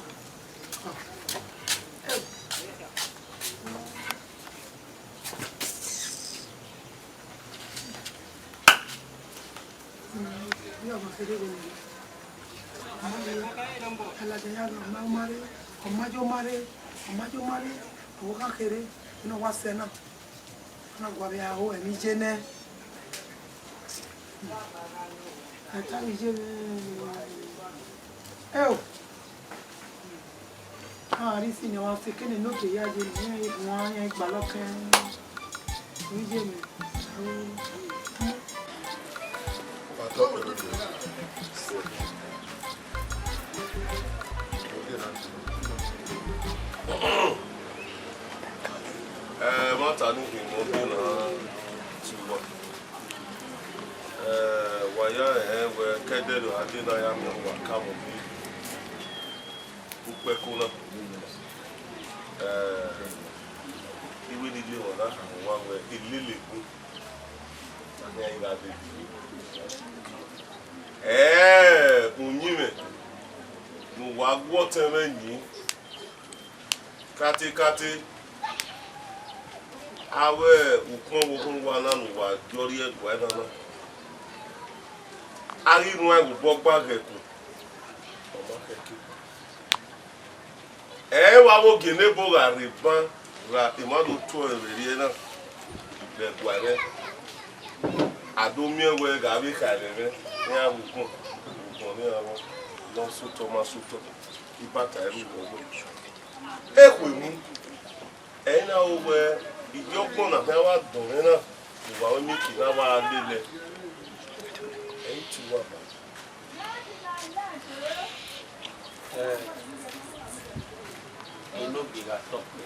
A: Kati awe ukon wana nuwa jori egwa na ari nu agu bogba geku omo keke wa wo gene bo ga riban ra imadu to eri na le gware adomi we ga bi kale me ni abukun ni awo lo suto masuto ibata eri go ekwe mu ena owe ìjọgbọ́n náà fẹ́ wá dùn mí náà ìwà oníkì náà wá lélẹ̀ èyí tí wà bá.
D: olóògbé la tọ̀ pé.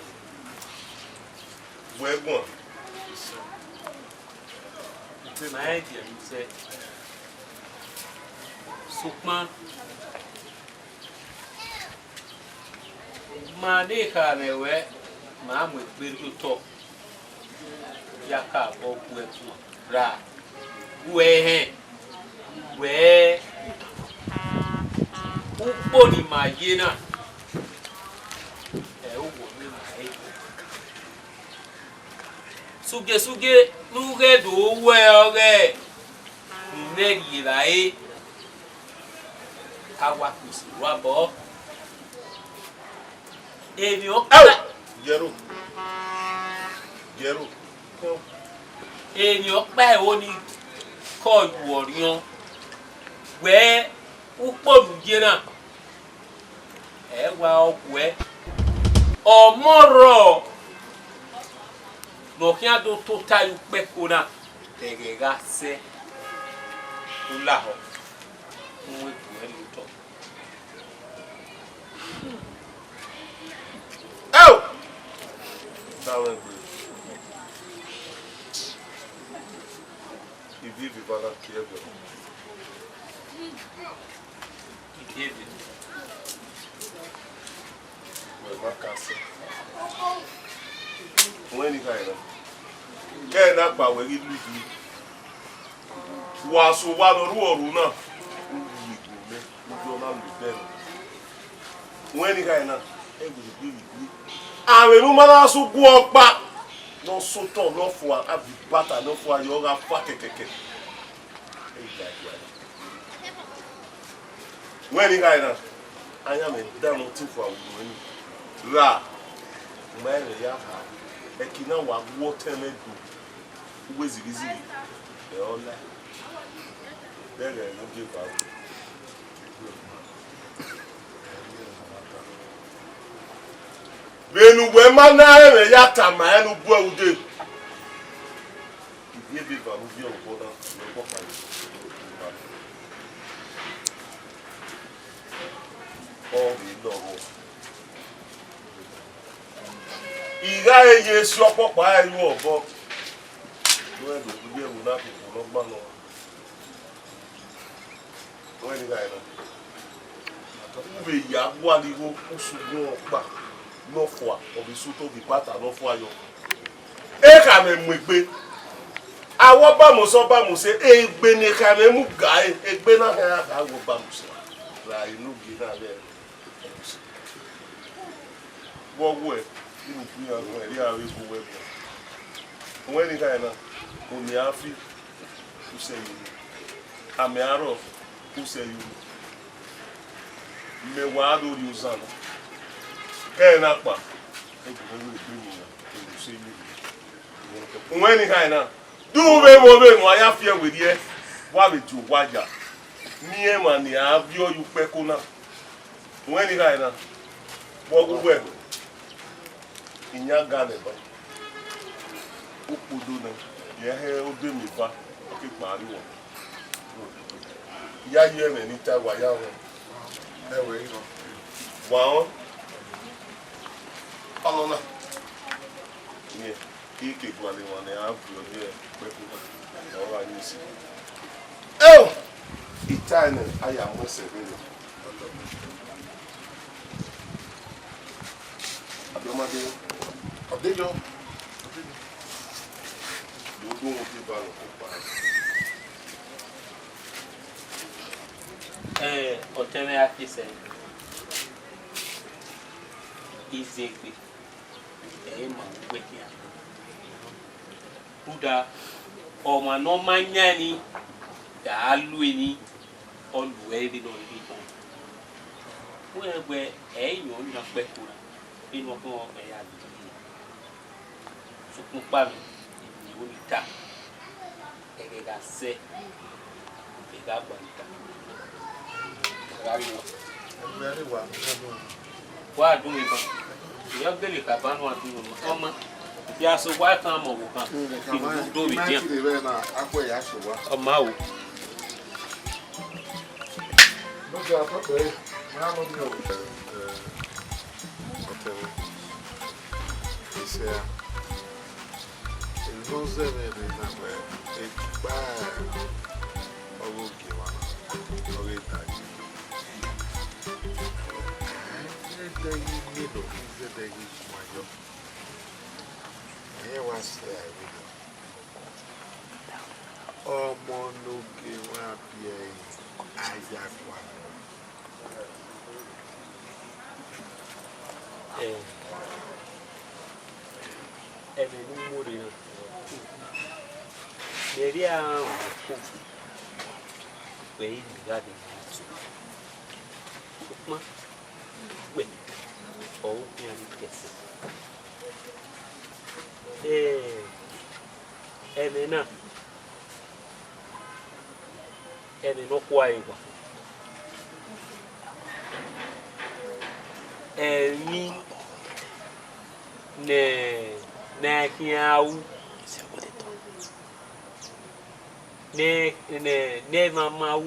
A: wẹ́gbọ̀n.
D: máa ń jẹ̀ ń sẹ́ sùpọ́n máa dé ìkànnì ẹ̀wẹ́ máa mú ìgbéró tọ̀. Yaka boku etu ra we upo ni majina uwo ni mai suge nuge do we oge neri lai awa kusi wa bo ebi o
A: Gero
D: èèyàn pẹ́ ò ní kọ́ ìwọ̀rìyàn wẹ́ úpọ̀lù jẹ́nà ẹ̀ wá ọkù ẹ̀ ọmọrọ̀ lọ́kíá tó táyù pẹ́ kó náà tẹ̀gẹ̀ gá sẹ́ tó láhọ̀ fún ètò ẹ̀ lóòótọ́.
A: Táwọn ẹgbẹ́ vive para que é bom.
D: Vive.
A: Uma caça. When vai lá. Quer dar para o ele livre. O aço vai no ouro não. O jornal do bem. When vai lá. É vive. Ah, mas não manda su guopa. Non sautant, non foi, à bata, non foi, il y aura pas quelqu'un. When you guys I am a damn thing for women. La, my yaha, a kina wa water me do. Who is easy? They all like. Then they don't give out. Benu we mana me yata ma enu bu awude. Ibi be ba mu bi o bo na ko fa ni. O bi lowo. Iga eye si opo pa enu obo. Lo e do bi ewu na ko lo gba no. O ni ga ina. Ube ya gbo aliwo osugun opa. No for obi suto bi pata no for ayo e ka me mwegbe awo ba mo se egbe ni ka me mu ga egbe na ka wo ba mo se ra inu gi na le Wọ́wọ́ ẹ̀ nínú ìpínlẹ̀ ọ̀gbọ̀n ẹ̀rí ààrẹ gbogbo ẹ̀bùn. Òun ẹni ká ẹ̀ náà, òní àáfí kúṣẹ̀ yìí. Àmì àárọ̀ kúṣẹ̀ yìí. Mẹ̀wàá lórí Ozana. Kẹ́ẹ̀ náà pa. Ẹgbẹ̀rún owó ìgbé mi náà, olùṣe yìí. Òun ẹni ká ẹ̀ náà, dúró bẹ́ẹ̀ wọ́n bẹ́ẹ̀ wọ́n ayá fi ẹ̀wẹ̀ díẹ̀ wá lè jò wájà. Ní ẹ̀ mà ní àábí ọ̀yù pẹ́kó náà. Òun ẹni ká ẹ̀ náà, wọ́n gbogbo ẹ̀. Ìyá Ghana ba ó podo náà yẹ ẹ́ ó dé mi bá kí parí wọn ìyá yẹ ẹ̀mẹ̀ níta wàyà wọn ẹ̀wẹ̀ yìí lọ wà wọn ọlọ́nà yẹ kí kékeré wọn ni à ń fi ọdún ẹ̀ pẹ́kú náà wọ́n wà ní ìsìn. Ìta ẹ̀ náà ayà mọ́ ẹsẹ̀ nínú àbíọ́mọdé. Ọ̀dẹ́jọ́ gbogbo ohun tí bá lọ kó pa á.
D: Ọ̀tẹ́rẹ́ àfisẹ̀ ìzègbè ẹ̀yìn mà ń gbé kíá. Kúdà ọmọ náà máa ń yá ni dàá lù ní ọlùwẹ́ bí náà ní ìbọn. Fún ẹgbẹ́ ẹ̀yìn ò ń nà pẹ́ kúrò nínú ọkàn ẹ̀yà àgbẹ̀. Sukun pa mi ni o ni ta ege ga se ege ga gbanta ga yo
C: Ẹgbẹ́rẹ́ wà nínú
D: wa dun mi kan yo gele ka banu adun mo ọmọ bí aṣọ wa kan mo wo kan ki do mi dia ọmọ awo
C: lókè àtọ́pẹ́ máa lọ bí ọ̀tẹ̀rẹ̀ iṣẹ́ à. Those are the number. It's bad. Okay, one. Okay, that. Edayi middle. Edayi mayo. Here was there. Ọmọ n'oge wa bịa ayakwa.
D: Ebe n'umuri na. Seria wei gadi kuma we o pian kese emena ene no kwaiwa ni ne kiau ne mamau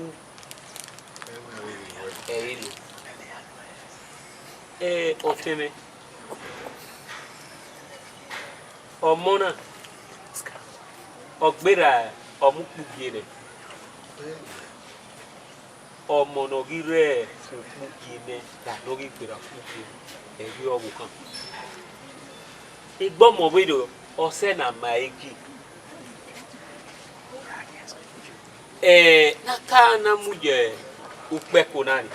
D: oteme ọmọna ọgbẹra ọmukpugere ọmọnọgire okpugene lanogi gbera kpugere ẹgbẹ ọgwụ kan igbọmọbedo ọsẹ na maegi n'aka na muje ukpeko nani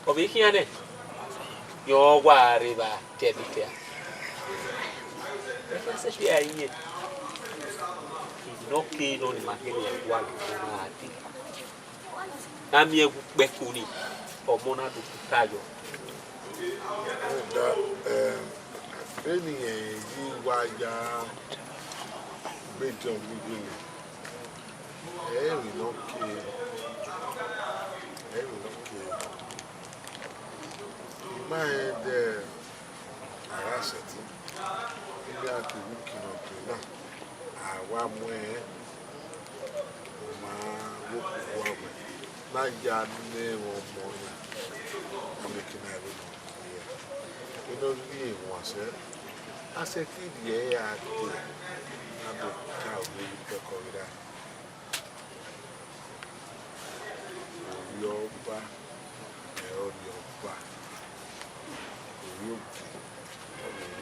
D: obi hiane yo gwari ba tebitea esa shi ayiye no ke no ni makele ya gwali na ati na mi ukpeko ni omona do tayo
C: da eni yi wa ya beton mi Every okay. Mind araseti. Ilé àti wíkì náà tó náà. Àwa mú ẹ. Mo máa wókù wá wẹ̀. Náà ya ní ọmọ yẹn. Ọmọ ìkíni àìrí náà. Inú rí ìwọ̀n àṣẹ. Àṣẹ kí ìdíyẹ yà á dé. Náà ká òwe ìpẹ́kọ̀ọ́ rí dáa. Yoba, Yoba, Yoki,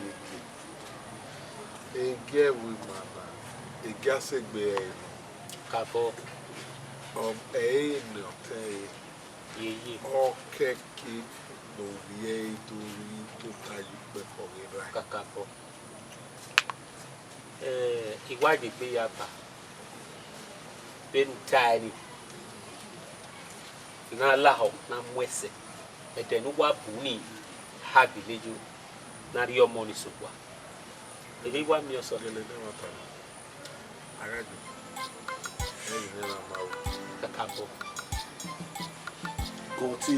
C: Yoki. Ege wi mama, ege asegbe
D: kabo
C: ni ote
D: yeye
C: okeki no vie to ta yi pe ko mi ra
D: kàkà bọ̀ ìwádìí pé yàgbà bẹ́ẹ̀ni táyì ìran aláhọ̀ náà mú ẹsẹ̀ ẹ̀dẹ̀ ní wàá bù ní hábì lẹ́jọ́ náà rí ọmọ ní sọ̀gbà èdè wà mí ọ̀sọ̀
C: le na wa ta ara ju e ni na ma o
D: kàkà bọ̀
E: Kò tí